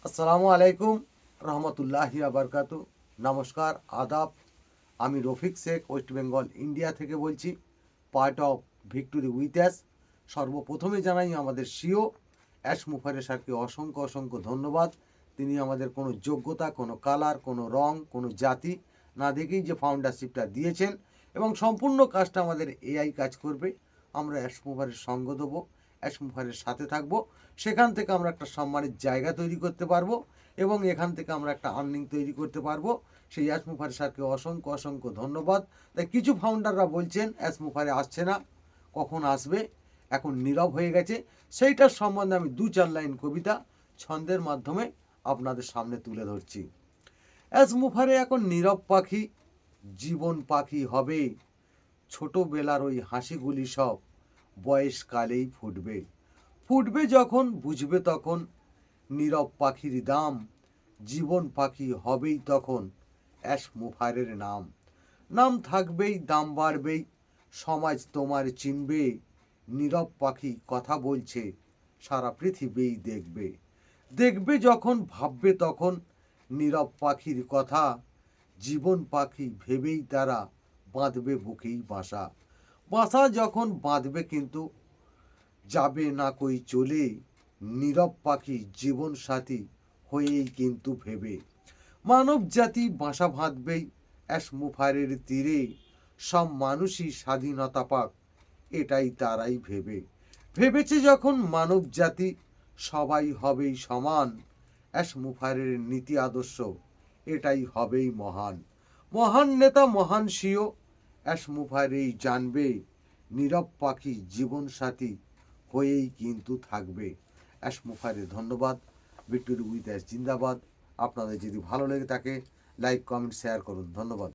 আসসালামু আলাইকুম রহমতুল্লাহি আবরকাতু। নমস্কার, আদাব। আমি রফিক শেখ, ওয়েস্ট বেঙ্গল ইন্ডিয়া থেকে বলছি, part of victory with us. সর্বপ্রথমে জানাই আমাদের সিও অ্যাশ মুফারে স্যারকে অসংখ্য অসংখ্য ধন্যবাদ। তিনি আমাদের কোনো যোগ্যতা, কোনো কালার, কোনো রং, কোনো জাতি না দেখেই যে ফাউন্ডারশিপটা দিয়েছেন এবং সম্পূর্ণ কাজটা আমাদের এআই কাজ করবে। আমরা অ্যাশ মুফারের সঙ্গ দেবো, অ্যাশ মুফারের সাথে থাকবো। সেখান থেকে আমরা একটা সম্মানের জায়গা তৈরি করতে পারবো এবং এখান থেকে আমরা একটা আর্নিং তৈরি করতে পারবো। সেই অ্যাশ মুফার স্যারকে অসংখ্য অসংখ্য ধন্যবাদ। তাই কিছু ফাউন্ডাররা বলছেন অ্যাশ মুফারে আসছে না, কখন আসবে, এখন নীরব হয়ে গেছে। সেইটার সম্বন্ধে আমি 2-4 লাইন কবিতা ছন্দের মাধ্যমে আপনাদের সামনে তুলে ধরছি। অ্যাশ মুফারে এখন নীরব পাখি, জীবন পাখি হবে। ছোটোবেলার ওই হাসিগুলি সব বয়সকালেই ফুটবে। ফুটবে যখন বুঝবে তখন নীরব পাখির দাম। জীবন পাখি হবেই তখন অ্যাশ মুফারের নাম। নাম থাকবেই, দাম বাড়বেই, সমাজ তোমার চিনবে। নীরব পাখি কথা বলছে, সারা পৃথিবীই দেখবে। দেখবে যখন ভাববে তখন নীরব পাখির কথা। জীবন পাখি ভেবেই তারা বাঁধবে বুকেই বাসা। বাসা যখন বাঁধবে কিন্তু যাবে না কই চলে। নীরব পাখি জীবন সাথী হয়েই কিন্তু ভেবে। মানব জাতি বাসা বাঁধবেই অ্যাশ মুফারের তীরে। সব মানুষই স্বাধীনতা পাক, এটাই তারাই ভেবে। ভেবেছে যখন মানব জাতি সবাই হবেই সমান। অ্যাশ মুফারের নীতি আদর্শ এটাই হবেই মহান। মহান নেতা, মহান সিও অ্যাশ মুফারেই জানবে। নীরব পাখি জীবন সাথী হয়েই কিন্তু থাকবে। অ্যাশ মুফারে ধন্যবাদ। ভিক্টোরি উইথ অ্যাশ জিন্দাবাদ। আপনাদের যদি ভালো লেগে থাকে লাইক, কমেন্ট, শেয়ার করুন। ধন্যবাদ।